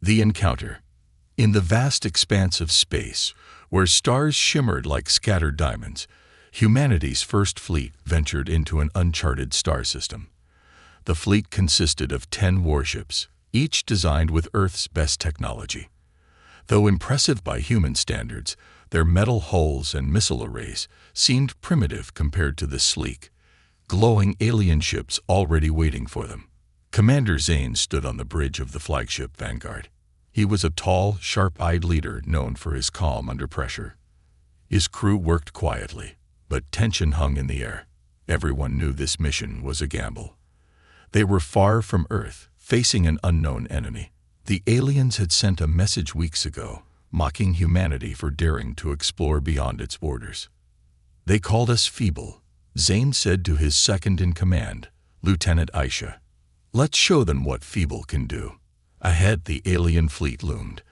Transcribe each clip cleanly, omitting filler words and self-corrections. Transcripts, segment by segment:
The encounter. In the vast expanse of space, where stars shimmered like scattered diamonds, humanity's first fleet ventured into an uncharted star system. The fleet consisted of 10 warships, each designed with Earth's best technology. Though impressive by human standards, their metal hulls and missile arrays seemed primitive compared to the sleek, glowing alien ships already waiting for them. Commander Zane stood on the bridge of the flagship Vanguard. He was a tall, sharp-eyed leader known for his calm under pressure. His crew worked quietly, but tension hung in the air. Everyone knew this mission was a gamble. They were far from Earth, facing an unknown enemy. The aliens had sent a message weeks ago, mocking humanity for daring to explore beyond its borders. "They called us feeble," Zane said to his second-in-command, Lieutenant Aisha. "Let's show them what feeble can do." Ahead, the alien fleet loomed.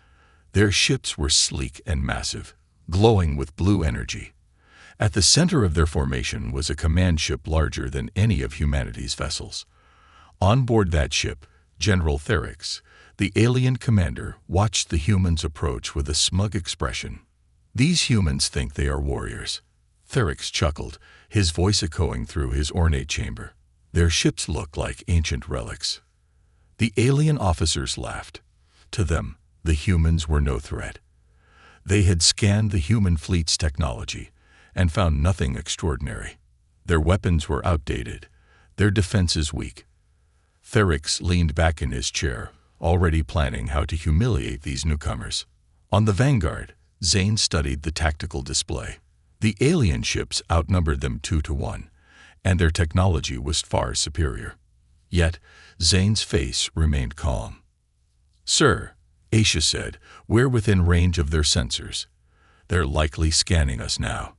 Their ships were sleek and massive, glowing with blue energy. At the center of their formation was a command ship larger than any of humanity's vessels. On board that ship, General Therix, the alien commander, watched the humans approach with a smug expression. "These humans think they are warriors." Therix chuckled, his voice echoing through his ornate chamber. "Their ships look like ancient relics." The alien officers laughed. To them, the humans were no threat. They had scanned the human fleet's technology and found nothing extraordinary. Their weapons were outdated, their defenses weak. Therix leaned back in his chair, already planning how to humiliate these newcomers. On the Vanguard, Zane studied the tactical display. The alien ships outnumbered them 2-1, and their technology was far superior. Yet, Zane's face remained calm. "Sir," Aisha said, "we're within range of their sensors. They're likely scanning us now."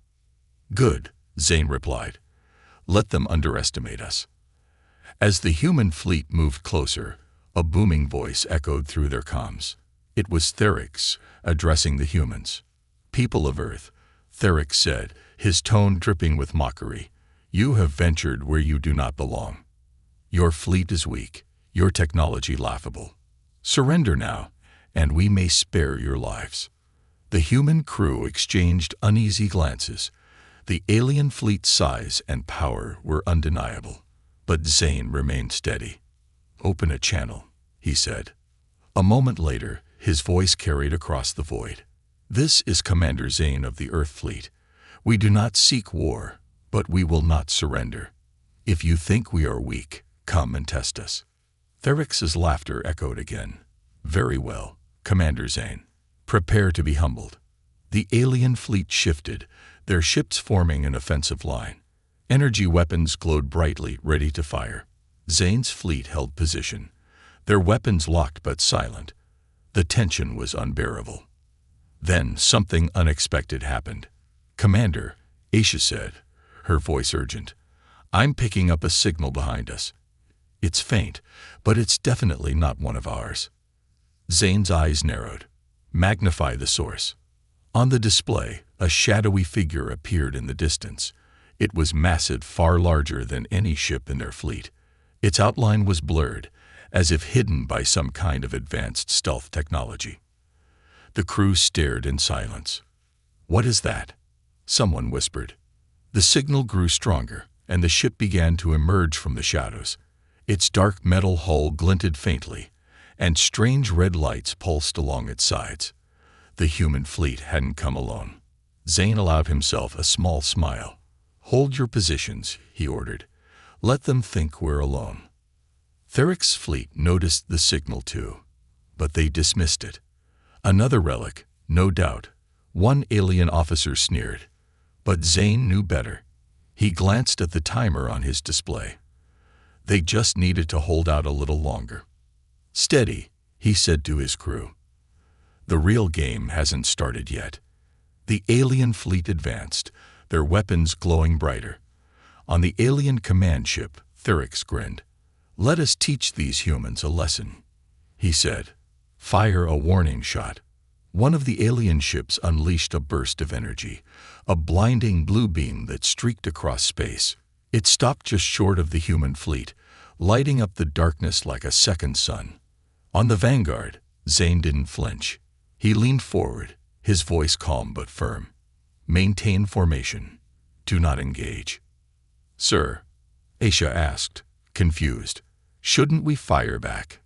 "Good," Zane replied. "Let them underestimate us." As the human fleet moved closer, a booming voice echoed through their comms. It was Therix, addressing the humans. "People of Earth," Therix said, his tone dripping with mockery, "you have ventured where you do not belong. Your fleet is weak, your technology laughable. Surrender now, and we may spare your lives." The human crew exchanged uneasy glances. The alien fleet's size and power were undeniable. But Zane remained steady. "Open a channel," he said. A moment later, his voice carried across the void. "This is Commander Zane of the Earth Fleet. We do not seek war, but we will not surrender. If you think we are weak, come and test us." Therix's laughter echoed again. "Very well, Commander Zane. Prepare to be humbled." The alien fleet shifted, their ships forming an offensive line. Energy weapons glowed brightly, ready to fire. Zane's fleet held position, their weapons locked but silent. The tension was unbearable. Then something unexpected happened. "Commander," Aisha said, her voice urgent, "I'm picking up a signal behind us. It's faint, but it's definitely not one of ours." Zane's eyes narrowed. "Magnify the source." On the display, a shadowy figure appeared in the distance. It was massive, far larger than any ship in their fleet. Its outline was blurred, as if hidden by some kind of advanced stealth technology. The crew stared in silence. "What is that?" someone whispered. The signal grew stronger, and the ship began to emerge from the shadows. Its dark metal hull glinted faintly, and strange red lights pulsed along its sides. The human fleet hadn't come alone. Zane allowed himself a small smile. "Hold your positions," he ordered. "Let them think we're alone." Therix's fleet noticed the signal too, but they dismissed it. "Another relic, no doubt," one alien officer sneered. But Zane knew better. He glanced at the timer on his display. They just needed to hold out a little longer. "Steady," he said to his crew. "The real game hasn't started yet." The alien fleet advanced, their weapons glowing brighter. On the alien command ship, Therix grinned. "Let us teach these humans a lesson," he said. "Fire a warning shot." One of the alien ships unleashed a burst of energy, a blinding blue beam that streaked across space. It stopped just short of the human fleet, lighting up the darkness like a second sun. On the Vanguard, Zane didn't flinch. He leaned forward, his voice calm but firm. Maintain formation. Do not engage. Sir, Aisha asked, confused. Shouldn't we fire back?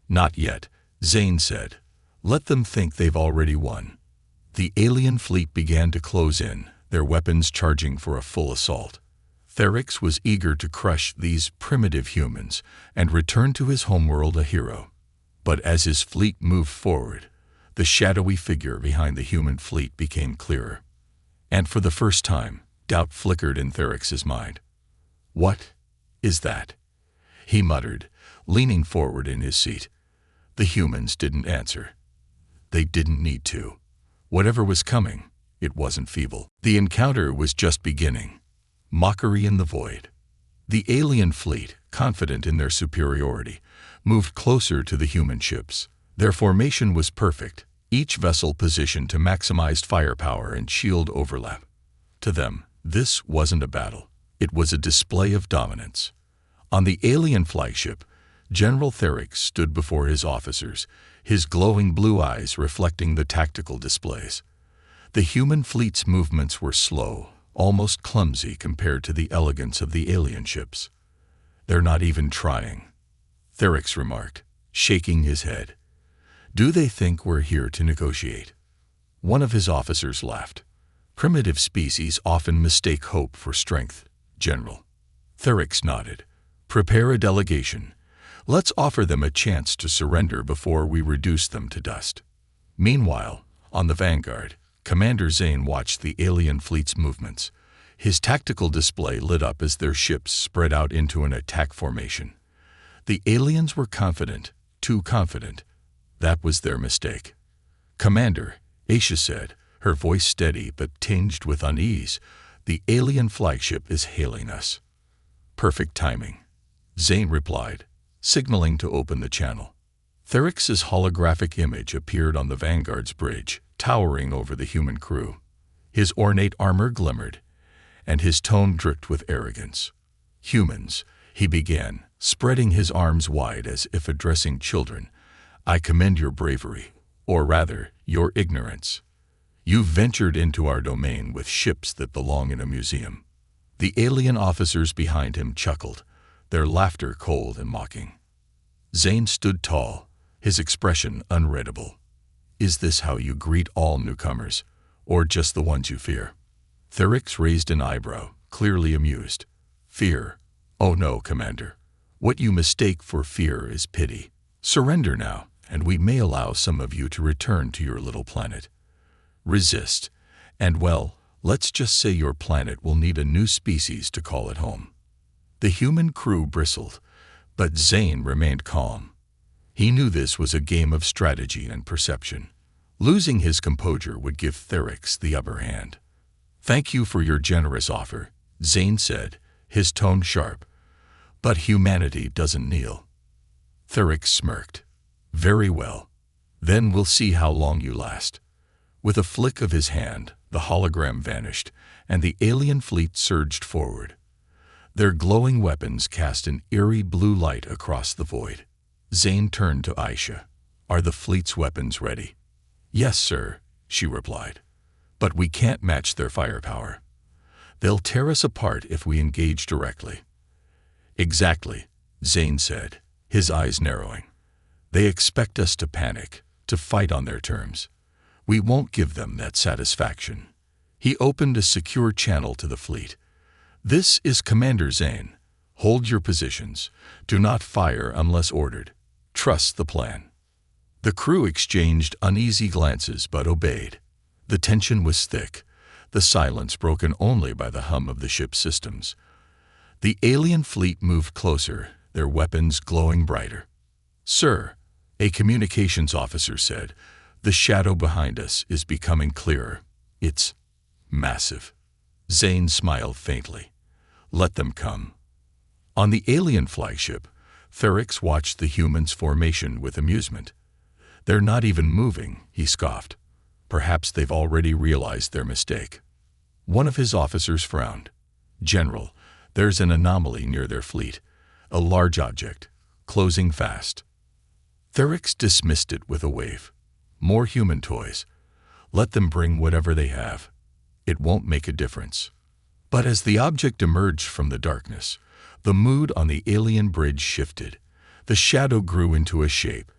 Not yet, Zane said. Let them think they've already won. The alien fleet began to close in, their weapons charging for a full assault. Therix was eager to crush these primitive humans and return to his homeworld a hero. But as his fleet moved forward, the shadowy figure behind the human fleet became clearer. And for the first time, doubt flickered in Therix's mind. What is that? He muttered, leaning forward in his seat. The humans didn't answer. They didn't need to. Whatever was coming, it wasn't feeble. The encounter was just beginning. Mockery in the void. The alien fleet, confident in their superiority, moved closer to the human ships. Their formation was perfect, each vessel positioned to maximize firepower and shield overlap. To them, this wasn't a battle. It was a display of dominance. On the alien flagship, General Therix stood before his officers, his glowing blue eyes reflecting the tactical displays. The human fleet's movements were slow, almost clumsy compared to the elegance of the alien ships. They're not even trying, Therix remarked, shaking his head. Do they think we're here to negotiate? One of his officers laughed. Primitive species often mistake hope for strength, General. Therix nodded. Prepare a delegation. Let's offer them a chance to surrender before we reduce them to dust. Meanwhile, on the Vanguard, Commander Zane watched the alien fleet's movements. His tactical display lit up as their ships spread out into an attack formation. The aliens were confident, too confident. That was their mistake. Commander, Aisha said, her voice steady but tinged with unease, the alien flagship is hailing us. Perfect timing, Zane replied, signaling to open the channel. Therix's holographic image appeared on the Vanguard's bridge, towering over the human crew. His ornate armor glimmered, and his tone dripped with arrogance. Humans, he began, spreading his arms wide as if addressing children. I commend your bravery, or rather, your ignorance. You've ventured into our domain with ships that belong in a museum. The alien officers behind him chuckled, their laughter cold and mocking. Zane stood tall, his expression unreadable. Is this how you greet all newcomers, or just the ones you fear? Therix raised an eyebrow, clearly amused. Fear? Oh no, Commander. What you mistake for fear is pity. Surrender now, and we may allow some of you to return to your little planet. Resist, and well, let's just say your planet will need a new species to call it home. The human crew bristled, but Zane remained calm. He knew this was a game of strategy and perception. Losing his composure would give Therix the upper hand. Thank you for your generous offer, Zane said, his tone sharp. But humanity doesn't kneel. Therix smirked. Very well. Then we'll see how long you last. With a flick of his hand, the hologram vanished, and the alien fleet surged forward. Their glowing weapons cast an eerie blue light across the void. Zane turned to Aisha. Are the fleet's weapons ready? Yes, sir, she replied. But we can't match their firepower. They'll tear us apart if we engage directly. Exactly, Zane said, his eyes narrowing. They expect us to panic, to fight on their terms. We won't give them that satisfaction. He opened a secure channel to the fleet. This is Commander Zane. Hold your positions. Do not fire unless ordered. Trust the plan. The crew exchanged uneasy glances but obeyed. The tension was thick, the silence broken only by the hum of the ship's systems. The alien fleet moved closer, their weapons glowing brighter. Sir, a communications officer said, the shadow behind us is becoming clearer. It's massive. Zane smiled faintly. Let them come. On the alien flagship, Therix watched the humans' formation with amusement. They're not even moving, he scoffed. Perhaps they've already realized their mistake. One of his officers frowned. General, there's an anomaly near their fleet. A large object, closing fast. Therix dismissed it with a wave. More human toys. Let them bring whatever they have. It won't make a difference. But as the object emerged from the darkness, the mood on the alien bridge shifted. The shadow grew into a shape.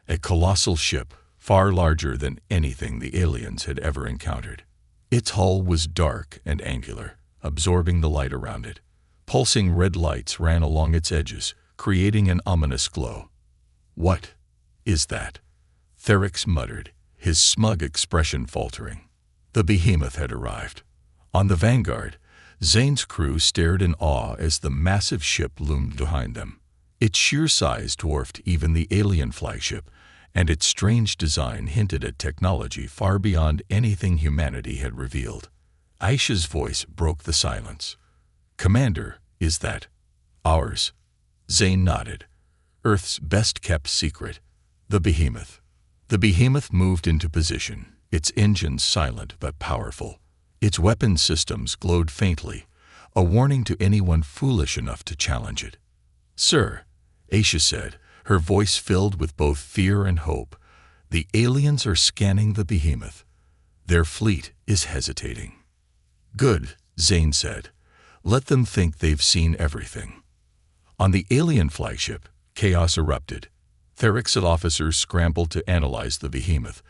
A colossal ship, far larger than anything the aliens had ever encountered. Its hull was dark and angular, absorbing the light around it. Pulsing red lights ran along its edges, creating an ominous glow. "What is that?" Therix muttered, his smug expression faltering. The behemoth had arrived. On the Vanguard, Zane's crew stared in awe as the massive ship loomed behind them. Its sheer size dwarfed even the alien flagship, and its strange design hinted at technology far beyond anything humanity had revealed. Aisha's voice broke the silence. "Commander, is that ours?" Zane nodded. "Earth's best-kept secret. The behemoth." The behemoth moved into position, its engines silent but powerful. Its weapon systems glowed faintly, a warning to anyone foolish enough to challenge it. "Sir," Aisha said, her voice filled with both fear and hope, "the aliens are scanning the behemoth. Their fleet is hesitating." "Good," Zane said. "Let them think they've seen everything." On the alien flagship, chaos erupted. Therix's officers scrambled to analyze the behemoth,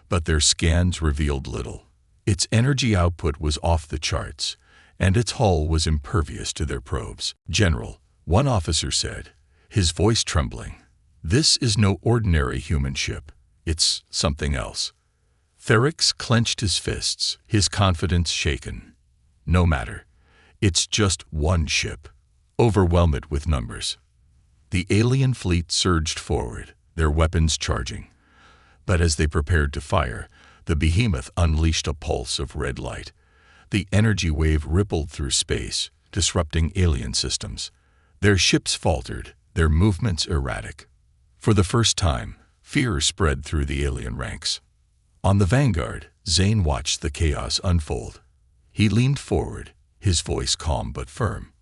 but their scans revealed little. Its energy output was off the charts, and its hull was impervious to their probes. "General," one officer said, his voice trembling, "this is no ordinary human ship. It's something else." Therix clenched his fists, his confidence shaken. "No matter. It's just one ship. Overwhelm it with numbers." The alien fleet surged forward, their weapons charging. But as they prepared to fire, the behemoth unleashed a pulse of red light. The energy wave rippled through space, disrupting alien systems. Their ships faltered, their movements erratic. For the first time, fear spread through the alien ranks. On the Vanguard, Zane watched the chaos unfold. He leaned forward, his voice calm but firm.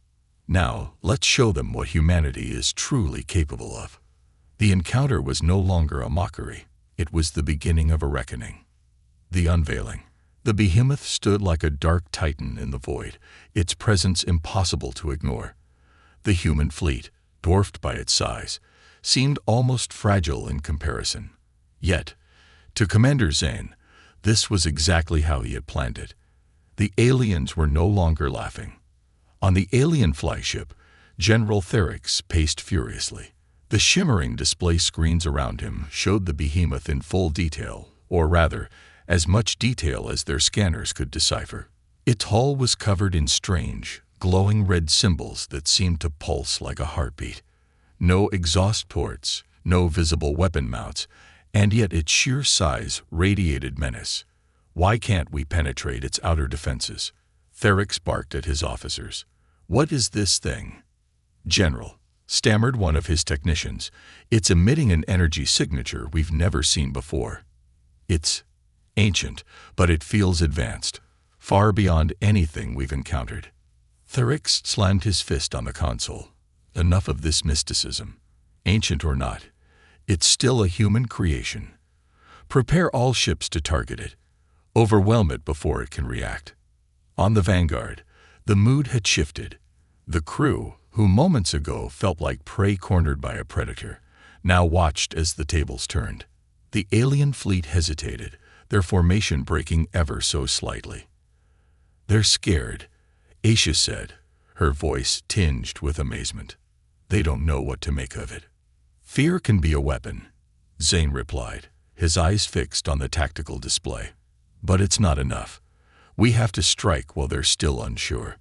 "Now, let's show them what humanity is truly capable of." The encounter was no longer a mockery. It was the beginning of a reckoning. The unveiling. The behemoth stood like a dark titan in the void, its presence impossible to ignore. The human fleet, dwarfed by its size, seemed almost fragile in comparison. Yet, to Commander Zane, this was exactly how he had planned it. The aliens were no longer laughing. On the alien flagship, General Therix paced furiously. The shimmering display screens around him showed the behemoth in full detail, or rather, as much detail as their scanners could decipher. Its hull was covered in strange, glowing red symbols that seemed to pulse like a heartbeat. No exhaust ports, no visible weapon mounts, and yet its sheer size radiated menace. "Why can't we penetrate its outer defenses?" Therix barked at his officers. "What is this thing?" "General," stammered one of his technicians, "it's emitting an energy signature we've never seen before. It's ancient, but it feels advanced, far beyond anything we've encountered." Therix slammed his fist on the console. "Enough of this mysticism. Ancient or not, it's still a human creation. Prepare all ships to target it. Overwhelm it before it can react." On the Vanguard, the mood had shifted. The crew, who moments ago felt like prey cornered by a predator, now watched as the tables turned. The alien fleet hesitated, their formation breaking ever so slightly. "They're scared," Aisha said, her voice tinged with amazement. "They don't know what to make of it." "Fear can be a weapon," Zane replied, his eyes fixed on the tactical display. "But it's not enough. We have to strike while they're still unsure."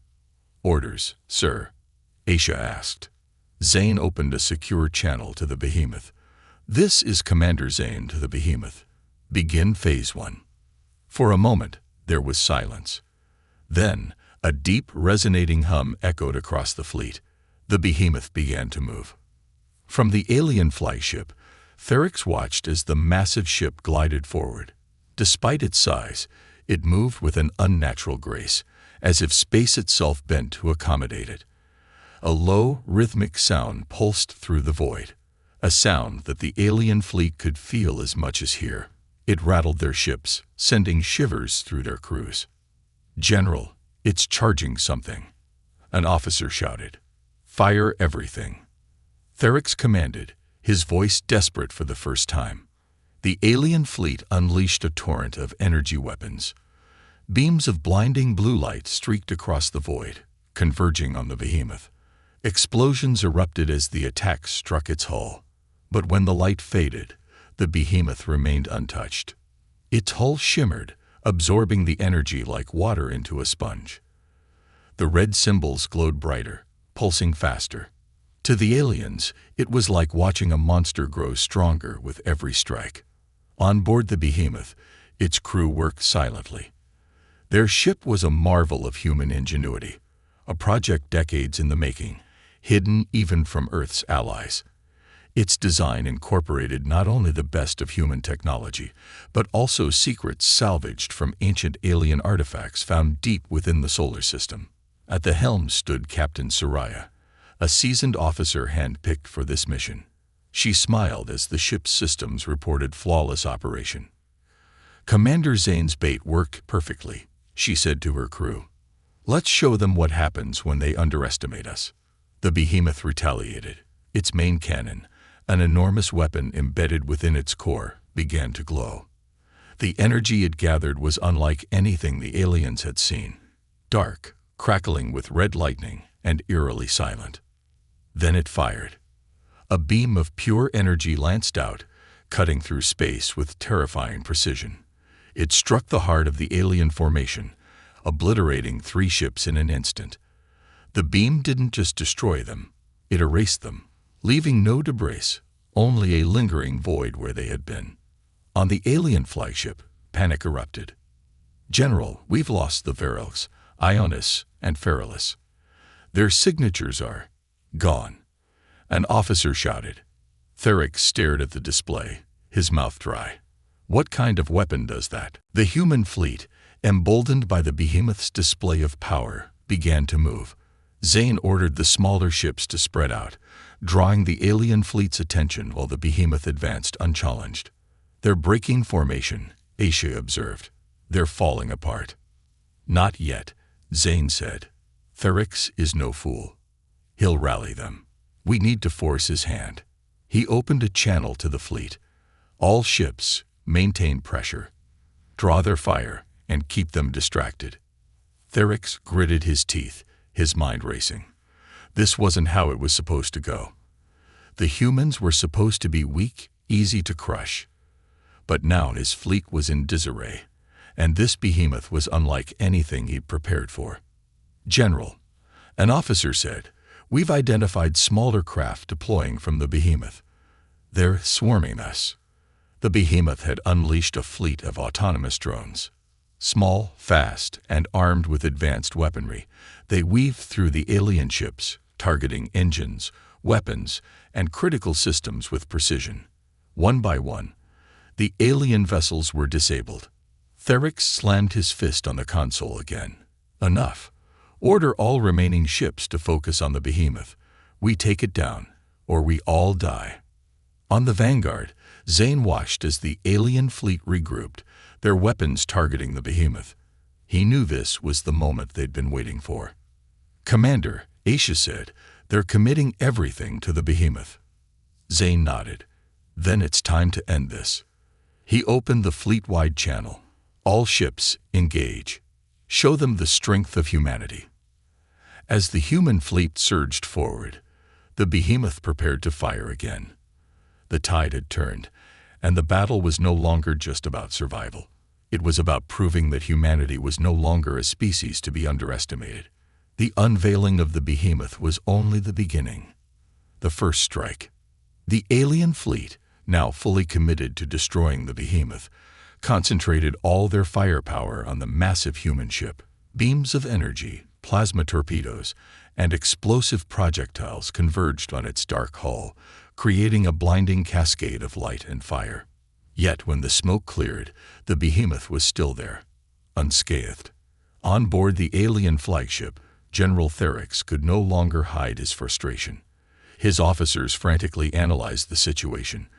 "Orders, sir?" Aisha asked. Zane opened a secure channel to the behemoth. "This is Commander Zane to the behemoth. Begin Phase 1. For a moment, there was silence. Then, a deep, resonating hum echoed across the fleet. The behemoth began to move. From the alien flagship, Therix watched as the massive ship glided forward. Despite its size, it moved with an unnatural grace, as if space itself bent to accommodate it. A low, rhythmic sound pulsed through the void, a sound that the alien fleet could feel as much as hear. It rattled their ships, sending shivers through their crews. "General, it's charging something," an officer shouted. "Fire everything." Theryx commanded, his voice desperate for the first time. The alien fleet unleashed a torrent of energy weapons. Beams of blinding blue light streaked across the void, converging on the behemoth. Explosions erupted as the attack struck its hull. But when the light faded, the behemoth remained untouched. Its hull shimmered, absorbing the energy like water into a sponge. The red symbols glowed brighter, pulsing faster. To the aliens, it was like watching a monster grow stronger with every strike. On board the behemoth, its crew worked silently. Their ship was a marvel of human ingenuity, a project decades in the making, hidden even from Earth's allies. Its design incorporated not only the best of human technology, but also secrets salvaged from ancient alien artifacts found deep within the solar system. At the helm stood Captain Soraya, a seasoned officer handpicked for this mission. She smiled as the ship's systems reported flawless operation. "Commander Zane's bait worked perfectly," she said to her crew. "Let's show them what happens when they underestimate us." The behemoth retaliated. Its main cannon, an enormous weapon embedded within its core, began to glow. The energy it gathered was unlike anything the aliens had seen. Dark, crackling with red lightning, and eerily silent. Then it fired. A beam of pure energy lanced out, cutting through space with terrifying precision. It struck the heart of the alien formation, obliterating 3 ships in an instant. The beam didn't just destroy them, it erased them, leaving no debris, only a lingering void where they had been. On the alien flagship, panic erupted. "General, we've lost the Veros, Ionis, and Feralus. Their signatures are gone," an officer shouted. Theryx stared at the display, his mouth dry. What kind of weapon does that? The human fleet, emboldened by the behemoth's display of power, began to move. Zane ordered the smaller ships to spread out, drawing the alien fleet's attention while the behemoth advanced unchallenged. "They're breaking formation," Aisha observed. "They're falling apart." "Not yet," Zane said. "Theryx is no fool. He'll rally them. We need to force his hand." He opened a channel to the fleet. "All ships, maintain pressure. Draw their fire and keep them distracted." Theryx gritted his teeth, his mind racing. This wasn't how it was supposed to go. The humans were supposed to be weak, easy to crush. But now his fleet was in disarray, and this behemoth was unlike anything he'd prepared for. "General," an officer said, "we've identified smaller craft deploying from the behemoth. They're swarming us." The behemoth had unleashed a fleet of autonomous drones. Small, fast, and armed with advanced weaponry, they weaved through the alien ships, targeting engines, weapons, and critical systems with precision. One by one, the alien vessels were disabled. Theryx slammed his fist on the console again. "Enough. Order all remaining ships to focus on the behemoth. We take it down, or we all die." On the Vanguard, Zane watched as the alien fleet regrouped, their weapons targeting the behemoth. He knew this was the moment they'd been waiting for. "Commander," Aisha said, "they're committing everything to the behemoth." Zane nodded. "Then it's time to end this." He opened the fleet-wide channel. "All ships, engage. Show them the strength of humanity." As the human fleet surged forward, the behemoth prepared to fire again. The tide had turned, and the battle was no longer just about survival. It was about proving that humanity was no longer a species to be underestimated. The unveiling of the behemoth was only the beginning. The first strike. The alien fleet, now fully committed to destroying the behemoth, concentrated all their firepower on the massive human ship. Beams of energy, plasma torpedoes, and explosive projectiles converged on its dark hull, creating a blinding cascade of light and fire. Yet when the smoke cleared, the behemoth was still there, unscathed. On board the alien flagship, General Theryx could no longer hide his frustration. His officers frantically analyzed the situation,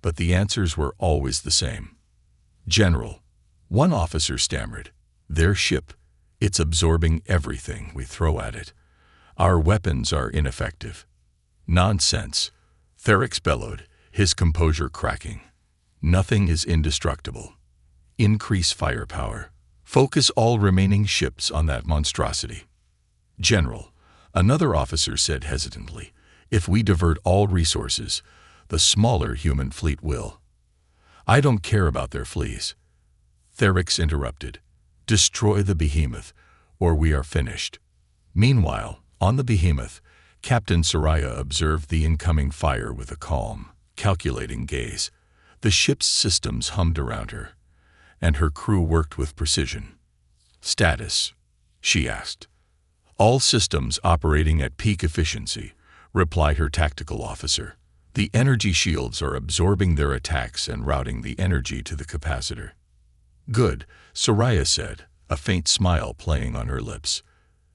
but the answers were always the same. "General," one officer stammered, "their ship, it's absorbing everything we throw at it. Our weapons are ineffective." "Nonsense," Therix bellowed, his composure cracking. "Nothing is indestructible. Increase firepower. Focus all remaining ships on that monstrosity." "General," another officer said hesitantly, "if we divert all resources, the smaller human fleet will." "I don't care about their fleas," Therix interrupted. "Destroy the behemoth, or we are finished." Meanwhile, on the behemoth, Captain Soraya observed the incoming fire with a calm, calculating gaze. The ship's systems hummed around her, and her crew worked with precision. "Status?" she asked. "All systems operating at peak efficiency," replied her tactical officer. "The energy shields are absorbing their attacks and routing the energy to the capacitor." "Good," Soraya said, a faint smile playing on her lips.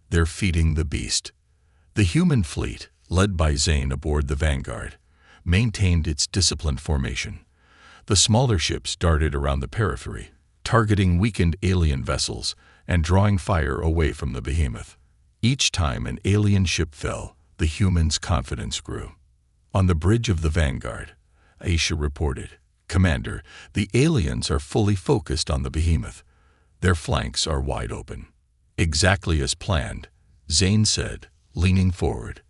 "They're feeding the beast." The human fleet, led by Zane aboard the Vanguard, maintained its disciplined formation. The smaller ships darted around the periphery, targeting weakened alien vessels and drawing fire away from the behemoth. Each time an alien ship fell, the humans' confidence grew. On the bridge of the Vanguard, Aisha reported, "Commander, the aliens are fully focused on the behemoth. Their flanks are wide open." "Exactly as planned," Zane said, leaning forward.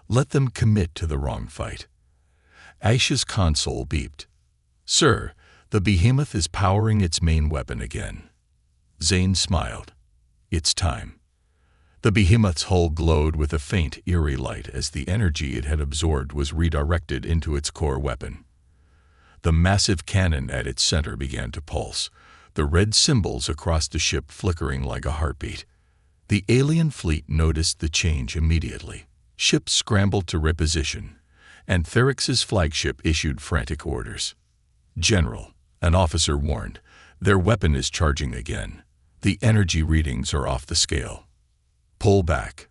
"Let them commit to the wrong fight." Aisha's console beeped. "Sir, the behemoth is powering its main weapon again." Zane smiled. "It's time." The behemoth's hull glowed with a faint, eerie light as the energy it had absorbed was redirected into its core weapon. The massive cannon at its center began to pulse, the red symbols across the ship flickering like a heartbeat. The alien fleet noticed the change immediately. Ships scrambled to reposition, and Therix's flagship issued frantic orders. "General," an officer warned, "their weapon is charging again. The energy readings are off the scale." "Pull back,"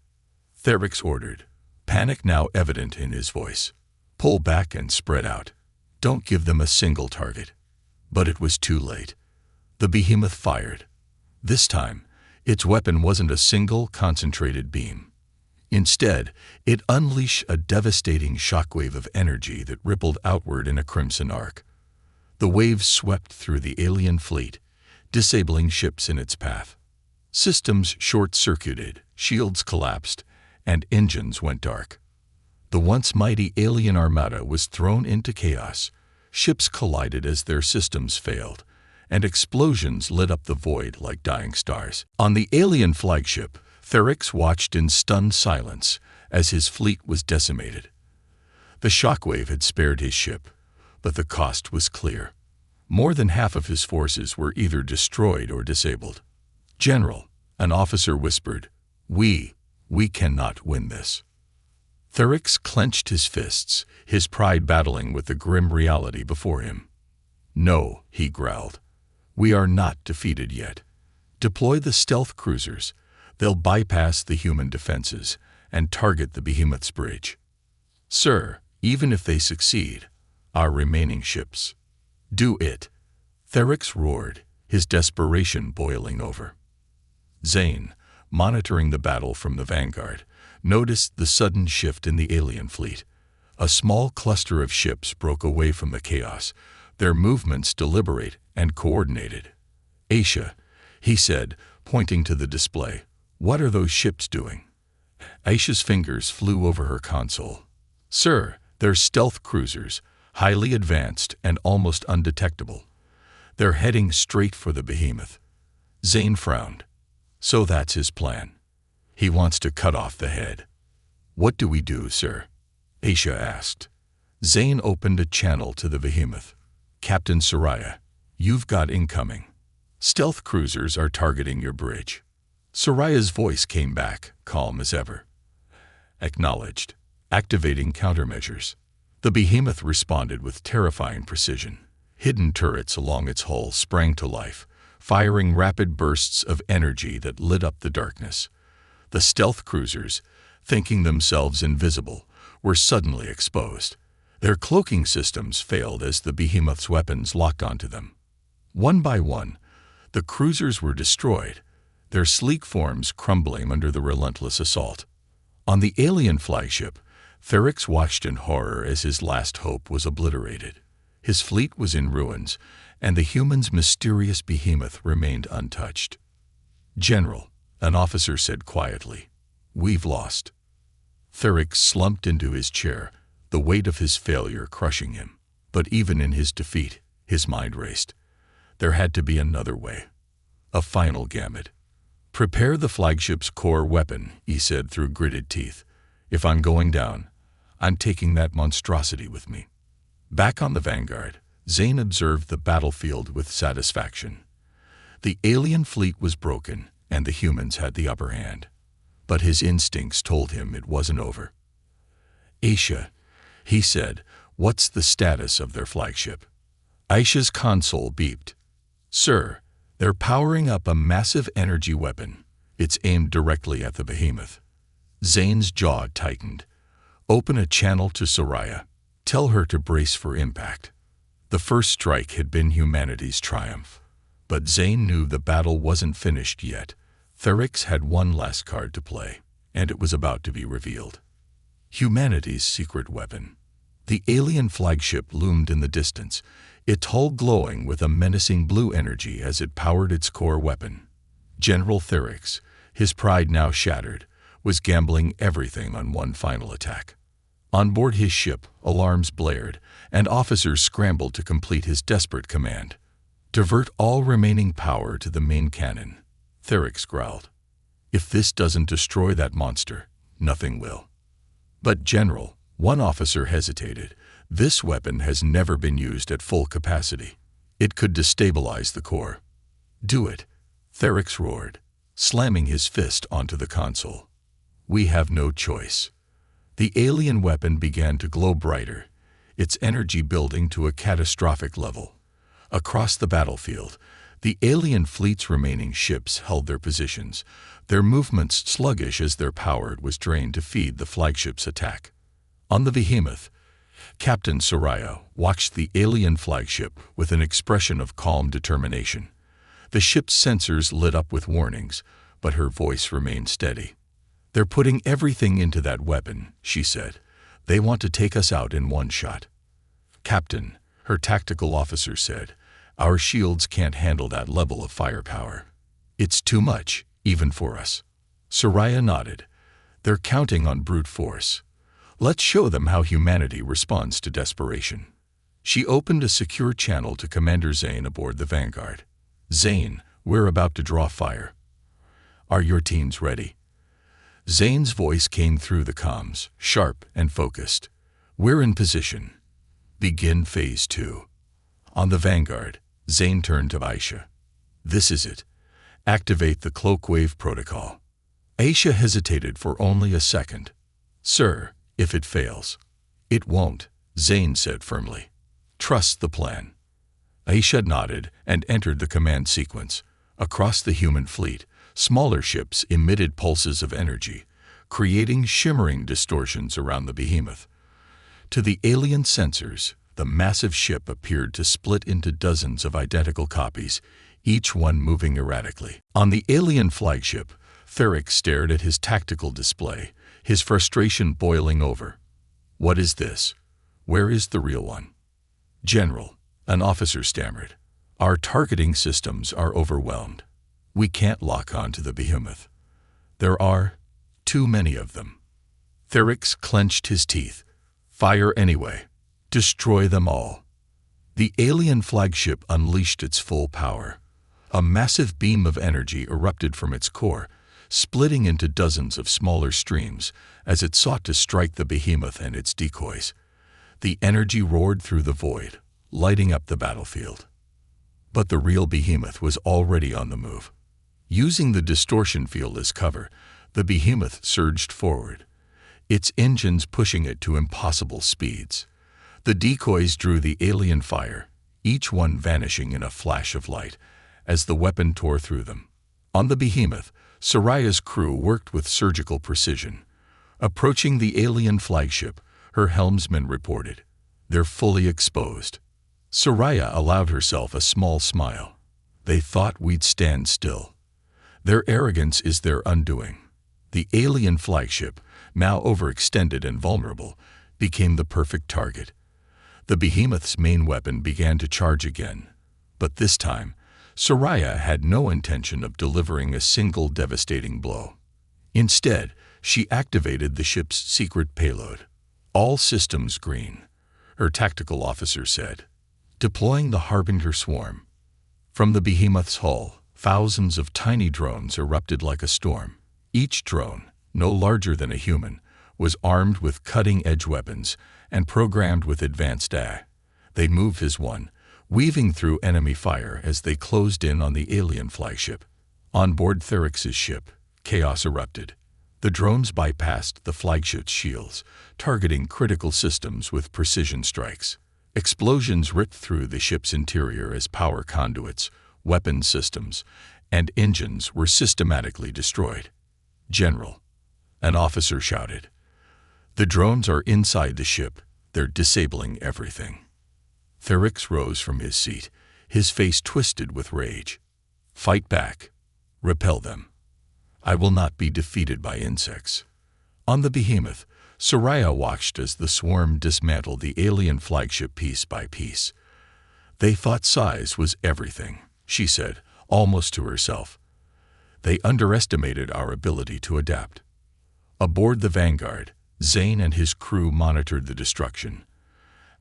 Therix ordered, panic now evident in his voice. "Pull back and spread out. Don't give them a single target." But it was too late. The behemoth fired. This time, its weapon wasn't a single concentrated beam. Instead, it unleashed a devastating shockwave of energy that rippled outward in a crimson arc. The waves swept through the alien fleet, disabling ships in its path. Systems short-circuited, shields collapsed, and engines went dark. The once mighty alien armada was thrown into chaos. Ships collided as their systems failed, and explosions lit up the void like dying stars. On the alien flagship, Therix watched in stunned silence as his fleet was decimated. The shockwave had spared his ship, but the cost was clear. More than half of his forces were either destroyed or disabled. "General," an officer whispered, we cannot win this." Therix clenched his fists, his pride battling with the grim reality before him. "No," he growled. "We are not defeated yet. Deploy the stealth cruisers. They'll bypass the human defenses and target the behemoth's bridge." "Sir, even if they succeed, our remaining ships." "Do it," Therix roared, his desperation boiling over. Zane, monitoring the battle from the Vanguard, noticed the sudden shift in the alien fleet. A small cluster of ships broke away from the chaos, their movements deliberate and coordinated. "Aisha," he said, pointing to the display, "what are those ships doing?" Aisha's fingers flew over her console. "Sir, they're stealth cruisers, highly advanced and almost undetectable. They're heading straight for the behemoth." Zane frowned. "So that's his plan. He wants to cut off the head." "What do we do, sir?" Aisha asked. Zane opened a channel to the behemoth. "Captain Soraya, you've got incoming. Stealth cruisers are targeting your bridge." Soraya's voice came back, calm as ever. "Acknowledged. Activating countermeasures." The behemoth responded with terrifying precision. Hidden turrets along its hull sprang to life, firing rapid bursts of energy that lit up the darkness. The stealth cruisers, thinking themselves invisible, were suddenly exposed. Their cloaking systems failed as the behemoth's weapons locked onto them. One by one, the cruisers were destroyed, their sleek forms crumbling under the relentless assault. On the alien flagship, Therix watched in horror as his last hope was obliterated. His fleet was in ruins, and the human's mysterious behemoth remained untouched. "General," an officer said quietly, "we've lost." Therix slumped into his chair, the weight of his failure crushing him. But even in his defeat, his mind raced. There had to be another way. A final gambit. "Prepare the flagship's core weapon," he said through gritted teeth. "If I'm going down, I'm taking that monstrosity with me." Back on the Vanguard, Zane observed the battlefield with satisfaction. The alien fleet was broken, and the humans had the upper hand. But his instincts told him it wasn't over. "Aisha," he said, "what's the status of their flagship?" Aisha's console beeped. "Sir, they're powering up a massive energy weapon. It's aimed directly at the behemoth." Zane's jaw tightened. "Open a channel to Soraya. Tell her to brace for impact." The first strike had been humanity's triumph. But Zane knew the battle wasn't finished yet. Therix had one last card to play, and it was about to be revealed. Humanity's secret weapon. The alien flagship loomed in the distance, its hull glowing with a menacing blue energy as it powered its core weapon. General Therix, his pride now shattered, was gambling everything on one final attack. On board his ship, alarms blared, and officers scrambled to complete his desperate command. "Divert all remaining power to the main cannon," Therix growled. "If this doesn't destroy that monster, nothing will." "But General," one officer hesitated, "this weapon has never been used at full capacity. It could destabilize the core." "Do it," Therix roared, slamming his fist onto the console. "We have no choice." The alien weapon began to glow brighter, its energy building to a catastrophic level. Across the battlefield, the alien fleet's remaining ships held their positions, their movements sluggish as their power was drained to feed the flagship's attack. On the behemoth, Captain Soraya watched the alien flagship with an expression of calm determination. The ship's sensors lit up with warnings, but her voice remained steady. "They're putting everything into that weapon," she said. "They want to take us out in one shot." "Captain," her tactical officer said, "our shields can't handle that level of firepower. It's too much, even for us." Soraya nodded. "They're counting on brute force. Let's show them how humanity responds to desperation." She opened a secure channel to Commander Zane aboard the Vanguard. "Zane, we're about to draw fire. Are your teams ready?" Zane's voice came through the comms, sharp and focused. "We're in position. Begin Phase 2. On the Vanguard, Zane turned to Aisha. "This is it. Activate the cloakwave protocol." Aisha hesitated for only a second. "Sir, if it fails." "It won't," Zane said firmly. "Trust the plan." Aisha nodded and entered the command sequence. Across the human fleet, smaller ships emitted pulses of energy, creating shimmering distortions around the behemoth. To the alien sensors, the massive ship appeared to split into dozens of identical copies, each one moving erratically. On the alien flagship, Therix stared at his tactical display, his frustration boiling over. "What is this? Where is the real one?" "General," an officer stammered, "our targeting systems are overwhelmed. We can't lock on to the behemoth. There are too many of them." Therix clenched his teeth. "Fire anyway. Destroy them all." The alien flagship unleashed its full power. A massive beam of energy erupted from its core, splitting into dozens of smaller streams as it sought to strike the behemoth and its decoys. The energy roared through the void, lighting up the battlefield. But the real behemoth was already on the move. Using the distortion field as cover, the behemoth surged forward, its engines pushing it to impossible speeds. The decoys drew the alien fire, each one vanishing in a flash of light as the weapon tore through them. On the behemoth, Soraya's crew worked with surgical precision. Approaching the alien flagship, her helmsman reported. "They're fully exposed." Soraya allowed herself a small smile. "They thought we'd stand still. Their arrogance is their undoing." The alien flagship, now overextended and vulnerable, became the perfect target. The behemoth's main weapon began to charge again, but this time, Soraya had no intention of delivering a single devastating blow. Instead, she activated the ship's secret payload. "All systems green," her tactical officer said. "Deploying the Harbinger swarm." From the behemoth's hull, thousands of tiny drones erupted like a storm. Each drone, no larger than a human, was armed with cutting-edge weapons and programmed with advanced AI. They'd move as one, weaving through enemy fire as they closed in on the alien flagship. On board Therix's ship, chaos erupted. The drones bypassed the flagship's shields, targeting critical systems with precision strikes. Explosions ripped through the ship's interior as power conduits, weapon systems, and engines were systematically destroyed. "General," an officer shouted, "the drones are inside the ship. They're disabling everything." Therix rose from his seat, his face twisted with rage. "Fight back. Repel them. I will not be defeated by insects." On the behemoth, Soraya watched as the swarm dismantled the alien flagship piece by piece. "They thought size was everything," she said, almost to herself. "They underestimated our ability to adapt." Aboard the Vanguard, Zane and his crew monitored the destruction.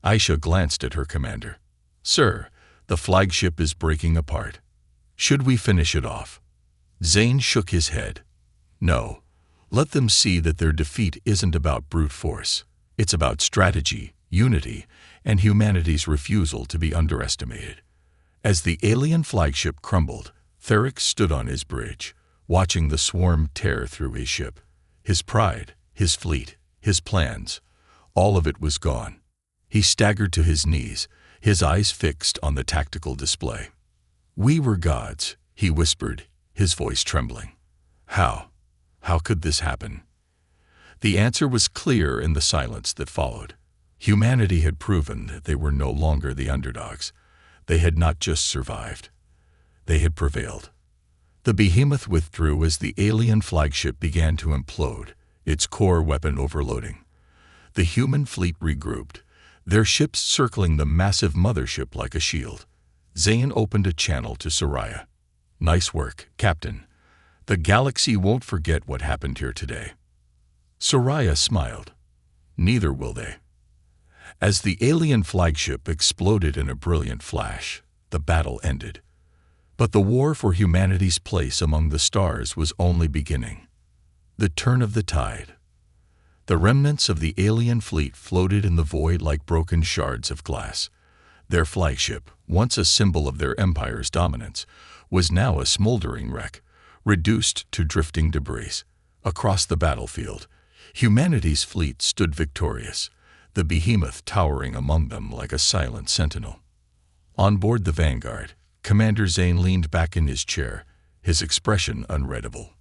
Aisha glanced at her commander. "Sir, the flagship is breaking apart. Should we finish it off?" Zane shook his head. "No. Let them see that their defeat isn't about brute force. It's about strategy, unity, and humanity's refusal to be underestimated." As the alien flagship crumbled, Therix stood on his bridge, watching the swarm tear through his ship. His pride, his fleet, his plans, all of it was gone. He staggered to his knees, his eyes fixed on the tactical display. "We were gods," he whispered, his voice trembling. How could this happen?" The answer was clear in the silence that followed. Humanity had proven that they were no longer the underdogs. They had not just survived. They had prevailed. The behemoth withdrew as the alien flagship began to implode, its core weapon overloading. The human fleet regrouped, their ships circling the massive mothership like a shield. Zane opened a channel to Soraya. "Nice work, Captain. The galaxy won't forget what happened here today." Soraya smiled. "Neither will they." As the alien flagship exploded in a brilliant flash, the battle ended. But the war for humanity's place among the stars was only beginning. The turn of the tide. The remnants of the alien fleet floated in the void like broken shards of glass. Their flagship, once a symbol of their empire's dominance, was now a smoldering wreck, reduced to drifting debris. Across the battlefield, humanity's fleet stood victorious, the behemoth towering among them like a silent sentinel. On board the Vanguard, Commander Zane leaned back in his chair, his expression unreadable.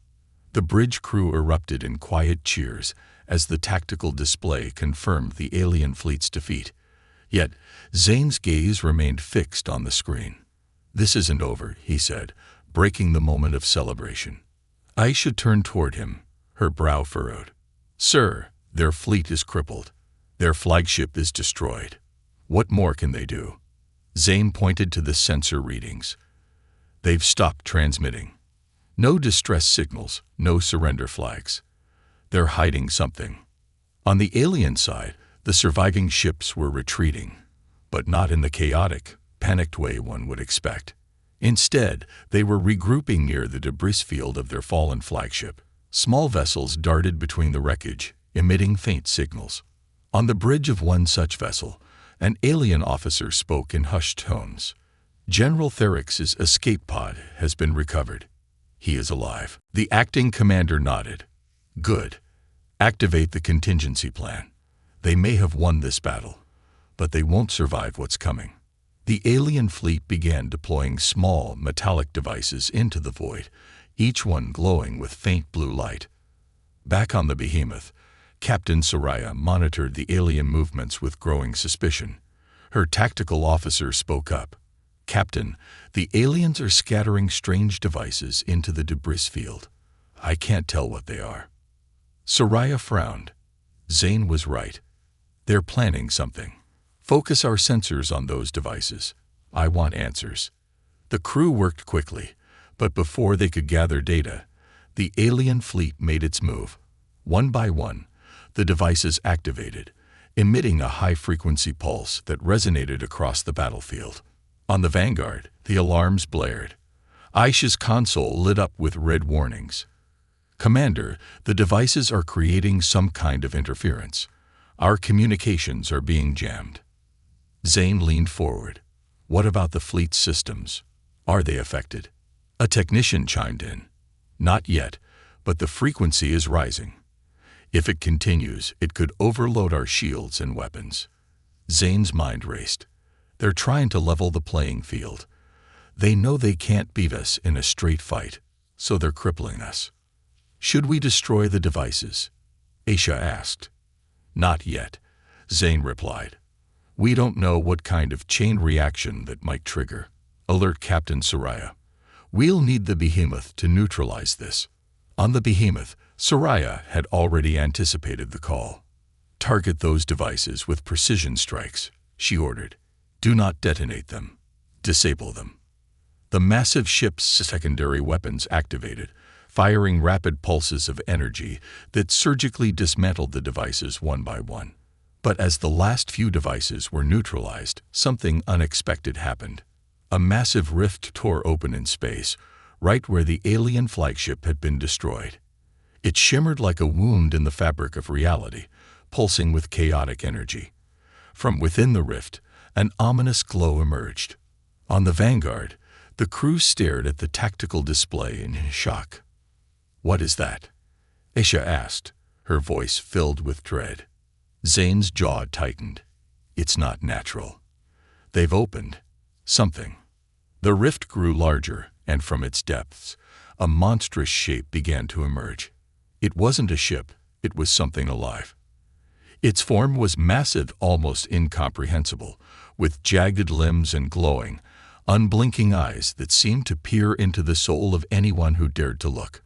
The bridge crew erupted in quiet cheers as the tactical display confirmed the alien fleet's defeat. Yet, Zane's gaze remained fixed on the screen. "This isn't over," he said, breaking the moment of celebration. Aisha turned toward him, her brow furrowed. "Sir, their fleet is crippled. Their flagship is destroyed. What more can they do?" Zane pointed to the sensor readings. "They've stopped transmitting. No distress signals, no surrender flags. They're hiding something." On the alien side, the surviving ships were retreating, but not in the chaotic, panicked way one would expect. Instead, they were regrouping near the debris field of their fallen flagship. Small vessels darted between the wreckage, emitting faint signals. On the bridge of one such vessel, an alien officer spoke in hushed tones. "General Therix's escape pod has been recovered. He is alive." The acting commander nodded. "Good. Activate the contingency plan. They may have won this battle, but they won't survive what's coming." The alien fleet began deploying small, metallic devices into the void, each one glowing with faint blue light. Back on the behemoth, Captain Soraya monitored the alien movements with growing suspicion. Her tactical officer spoke up. "Captain, the aliens are scattering strange devices into the debris field. I can't tell what they are." Soraya frowned. Zane was right. "They're planning something. Focus our sensors on those devices. I want answers." The crew worked quickly, but before they could gather data, the alien fleet made its move. One by one, the devices activated, emitting a high-frequency pulse that resonated across the battlefield. On the Vanguard, the alarms blared. Aisha's console lit up with red warnings. "Commander, the devices are creating some kind of interference. Our communications are being jammed." Zane leaned forward. "What about the fleet's systems? Are they affected?" A technician chimed in. "Not yet, but the frequency is rising. If it continues, it could overload our shields and weapons." Zane's mind raced. "They're trying to level the playing field. They know they can't beat us in a straight fight, so they're crippling us." "Should we destroy the devices?" Aisha asked. "Not yet," Zane replied. "We don't know what kind of chain reaction that might trigger. Alert Captain Soraya. We'll need the behemoth to neutralize this." On the behemoth, Soraya had already anticipated the call. "Target those devices with precision strikes," she ordered. "Do not detonate them. Disable them." The massive ship's secondary weapons activated, firing rapid pulses of energy that surgically dismantled the devices one by one. But as the last few devices were neutralized, something unexpected happened. A massive rift tore open in space, right where the alien flagship had been destroyed. It shimmered like a wound in the fabric of reality, pulsing with chaotic energy. From within the rift, an ominous glow emerged. On the Vanguard, the crew stared at the tactical display in shock. "What is that?" Aisha asked, her voice filled with dread. Zane's jaw tightened. "It's not natural. They've opened something." The rift grew larger, and from its depths, a monstrous shape began to emerge. It wasn't a ship, it was something alive. Its form was massive, almost incomprehensible, with jagged limbs and glowing, unblinking eyes that seemed to peer into the soul of anyone who dared to look.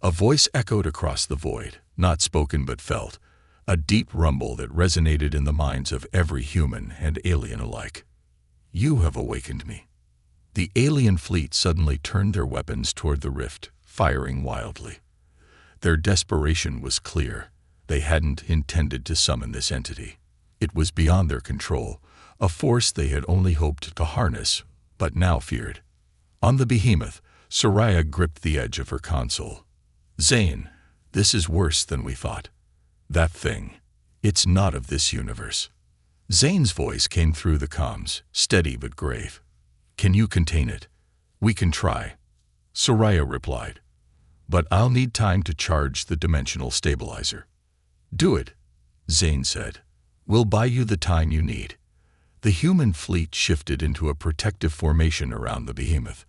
A voice echoed across the void, not spoken but felt, a deep rumble that resonated in the minds of every human and alien alike. "You have awakened me." The alien fleet suddenly turned their weapons toward the rift, firing wildly. Their desperation was clear. They hadn't intended to summon this entity. It was beyond their control, a force they had only hoped to harness, but now feared. On the behemoth, Soraya gripped the edge of her console. "Zane, this is worse than we thought. That thing, it's not of this universe." Zane's voice came through the comms, steady but grave. "Can you contain it?" "We can try," Soraya replied. "But I'll need time to charge the dimensional stabilizer." "Do it," Zane said. "We'll buy you the time you need." The human fleet shifted into a protective formation around the behemoth.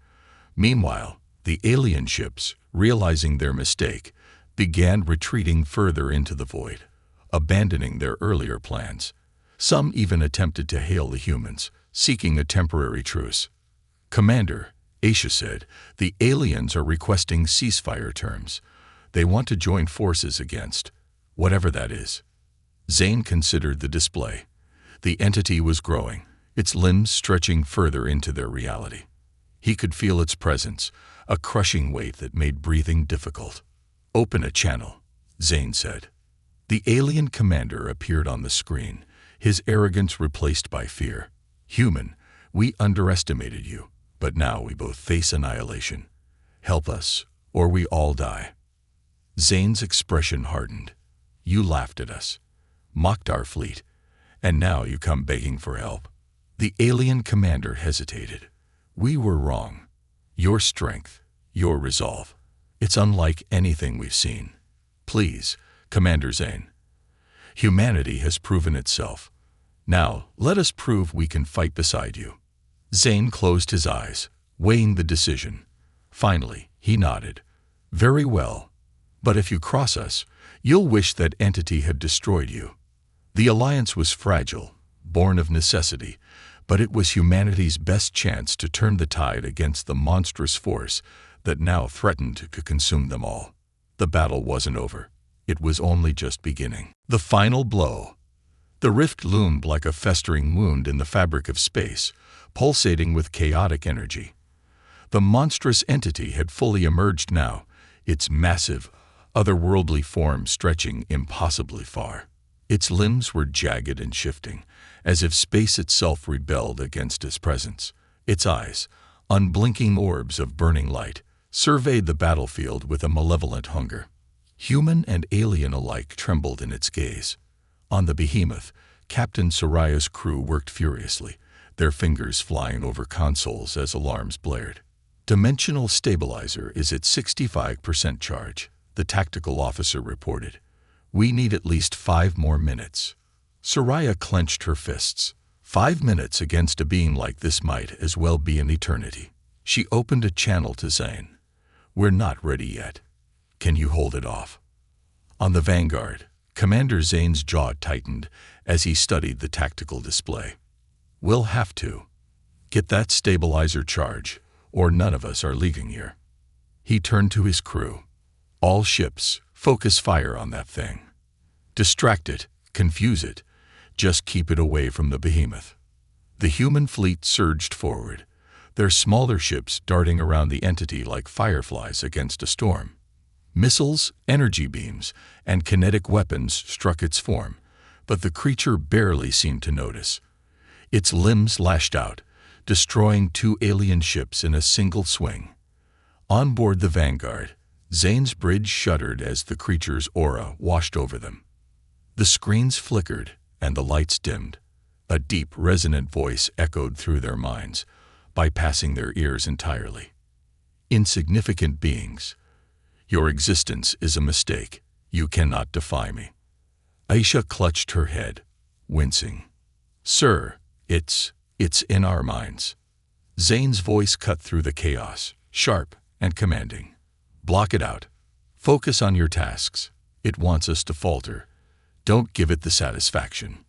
Meanwhile, the alien ships, realizing their mistake, began retreating further into the void, abandoning their earlier plans. Some even attempted to hail the humans, seeking a temporary truce. "Commander," Aisha said, "the aliens are requesting ceasefire terms. They want to join forces against whatever that is." Zane considered the display. The entity was growing, its limbs stretching further into their reality. He could feel its presence, a crushing weight that made breathing difficult. "Open a channel," Zane said. The alien commander appeared on the screen, his arrogance replaced by fear. "Human, we underestimated you, but now we both face annihilation. Help us, or we all die." Zane's expression hardened. "You laughed at us, mocked our fleet, and now you come begging for help." The alien commander hesitated. "We were wrong. Your strength, your resolve. It's unlike anything we've seen. Please, Commander Zane. Humanity has proven itself. Now, let us prove we can fight beside you." Zane closed his eyes, weighing the decision. Finally, he nodded. "Very well. But if you cross us, you'll wish that entity had destroyed you. The alliance was fragile, born of necessity, but it was humanity's best chance to turn the tide against the monstrous force that now threatened to consume them all. The battle wasn't over. It was only just beginning. The final blow. The rift loomed like a festering wound in the fabric of space, pulsating with chaotic energy. The monstrous entity had fully emerged now, its massive, otherworldly form stretching impossibly far. Its limbs were jagged and shifting, as if space itself rebelled against its presence. Its eyes, unblinking orbs of burning light, surveyed the battlefield with a malevolent hunger. Human and alien alike trembled in its gaze. On the behemoth, Captain Soraya's crew worked furiously, their fingers flying over consoles as alarms blared. Dimensional stabilizer is at 65% charge, the tactical officer reported. We need at least 5 more minutes. Soraya clenched her fists. 5 minutes against a being like this might as well be an eternity. She opened a channel to Zane. We're not ready yet. Can you hold it off? On the Vanguard, Commander Zane's jaw tightened as he studied the tactical display. We'll have to. Get that stabilizer charge, or none of us are leaving here. He turned to his crew. All ships, focus fire on that thing. Distract it, confuse it, just keep it away from the behemoth. The human fleet surged forward, their smaller ships darting around the entity like fireflies against a storm. Missiles, energy beams, and kinetic weapons struck its form, but the creature barely seemed to notice. Its limbs lashed out, destroying 2 alien ships in a single swing. On board the Vanguard, Zane's bridge shuddered as the creature's aura washed over them. The screens flickered and the lights dimmed. A deep, resonant voice echoed through their minds, bypassing their ears entirely. Insignificant beings. Your existence is a mistake. You cannot defy me. Aisha clutched her head, wincing. Sir, it's in our minds. Zane's voice cut through the chaos, sharp and commanding. Block it out. Focus on your tasks. It wants us to falter. Don't give it the satisfaction.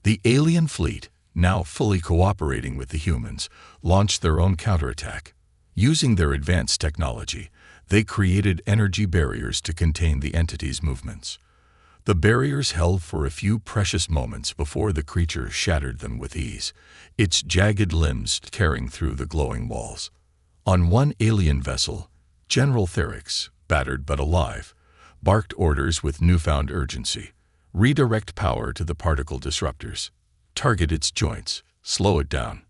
The alien fleet, now fully cooperating with the humans, launched their own counterattack. Using their advanced technology, they created energy barriers to contain the entity's movements. The barriers held for a few precious moments before the creature shattered them with ease, its jagged limbs tearing through the glowing walls. On one alien vessel, General Therix, battered but alive, barked orders with newfound urgency. Redirect power to the particle disruptors. Target its joints. Slow it down.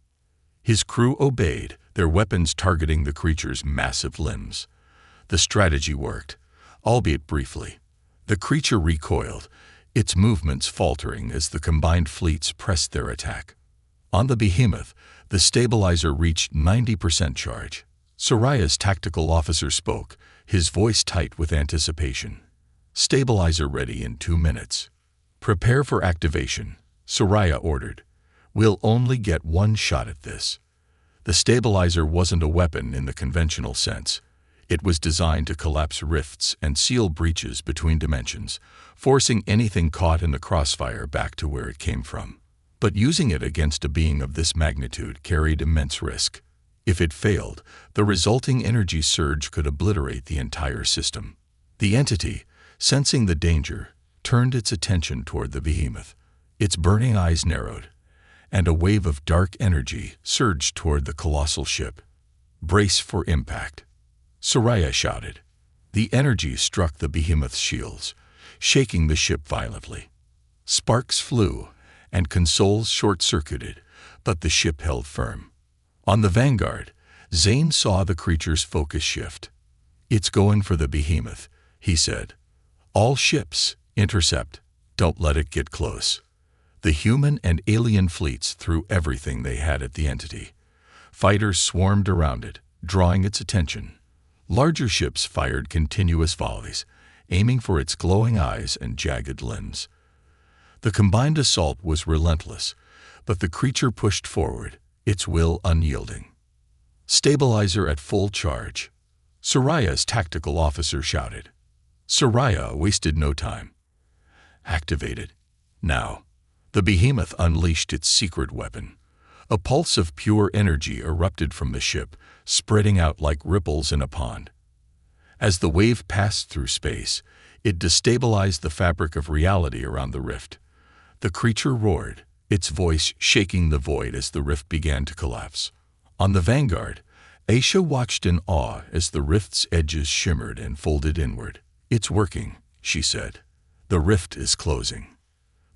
His crew obeyed, their weapons targeting the creature's massive limbs. The strategy worked, albeit briefly. The creature recoiled, its movements faltering as the combined fleets pressed their attack. On the behemoth, the stabilizer reached 90% charge. Soraya's tactical officer spoke, his voice tight with anticipation. Stabilizer ready in 2 minutes. Prepare for activation, Soraya ordered. We'll only get one shot at this. The stabilizer wasn't a weapon in the conventional sense. It was designed to collapse rifts and seal breaches between dimensions, forcing anything caught in the crossfire back to where it came from. But using it against a being of this magnitude carried immense risk. If it failed, the resulting energy surge could obliterate the entire system. The entity, sensing the danger, turned its attention toward the behemoth. Its burning eyes narrowed, and a wave of dark energy surged toward the colossal ship. Brace for impact. Soraya shouted. The energy struck the behemoth's shields, shaking the ship violently. Sparks flew, and consoles short-circuited, but the ship held firm. On the Vanguard, Zane saw the creature's focus shift. It's going for the behemoth, he said. All ships, intercept. Don't let it get close. The human and alien fleets threw everything they had at the entity. Fighters swarmed around it, drawing its attention. Larger ships fired continuous volleys, aiming for its glowing eyes and jagged limbs. The combined assault was relentless, but the creature pushed forward, its will unyielding. Stabilizer at full charge. Soraya's tactical officer shouted. Soraya wasted no time. Activated. Now, the behemoth unleashed its secret weapon. A pulse of pure energy erupted from the ship, spreading out like ripples in a pond. As the wave passed through space, it destabilized the fabric of reality around the rift. The creature roared, its voice shaking the void as the rift began to collapse. On the Vanguard, Aisha watched in awe as the rift's edges shimmered and folded inward. "It's working," she said. "The rift is closing."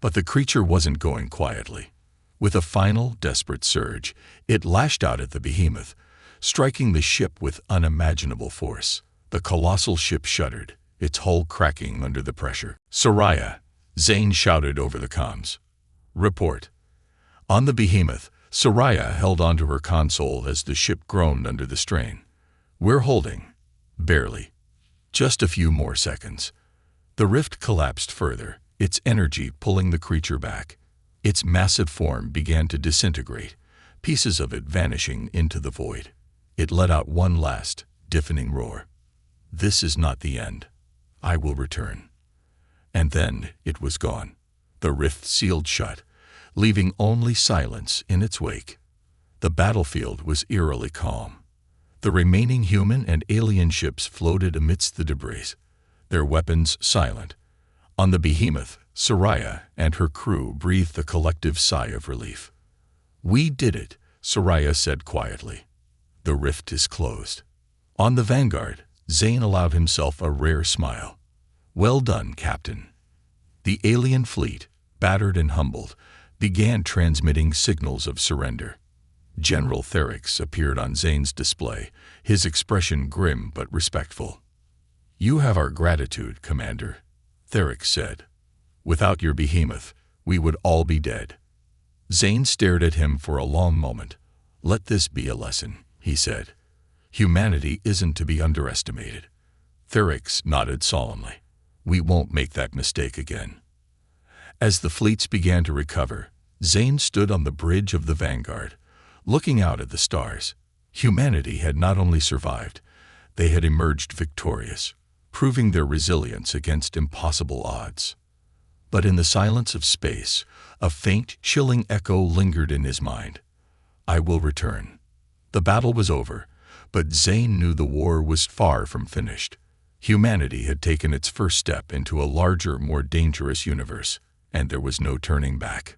But the creature wasn't going quietly. With a final, desperate surge, it lashed out at the behemoth, striking the ship with unimaginable force. The colossal ship shuddered, its hull cracking under the pressure. "Soraya," Zane shouted over the comms. "Report." On the behemoth, Soraya held onto her console as the ship groaned under the strain. "We're holding. Barely. Just a few more seconds." The rift collapsed further, its energy pulling the creature back. Its massive form began to disintegrate, pieces of it vanishing into the void. It let out one last, deafening roar. "This is not the end. I will return." And then it was gone. The rift sealed shut, leaving only silence in its wake. The battlefield was eerily calm. The remaining human and alien ships floated amidst the debris, their weapons silent. On the behemoth, Soraya and her crew breathed a collective sigh of relief. "We did it," Soraya said quietly. "The rift is closed." On the Vanguard, Zane allowed himself a rare smile. "Well done, Captain." The alien fleet, battered and humbled, began transmitting signals of surrender. General Therix appeared on Zane's display, his expression grim but respectful. "You have our gratitude, Commander," Therix said. "Without your behemoth, we would all be dead." Zane stared at him for a long moment. "Let this be a lesson," he said. "Humanity isn't to be underestimated." Therix nodded solemnly. "We won't make that mistake again." As the fleets began to recover, Zane stood on the bridge of the Vanguard, looking out at the stars. Humanity had not only survived, they had emerged victorious, proving their resilience against impossible odds. But in the silence of space, a faint, chilling echo lingered in his mind. "I will return." The battle was over, but Zane knew the war was far from finished. Humanity had taken its first step into a larger, more dangerous universe, and there was no turning back.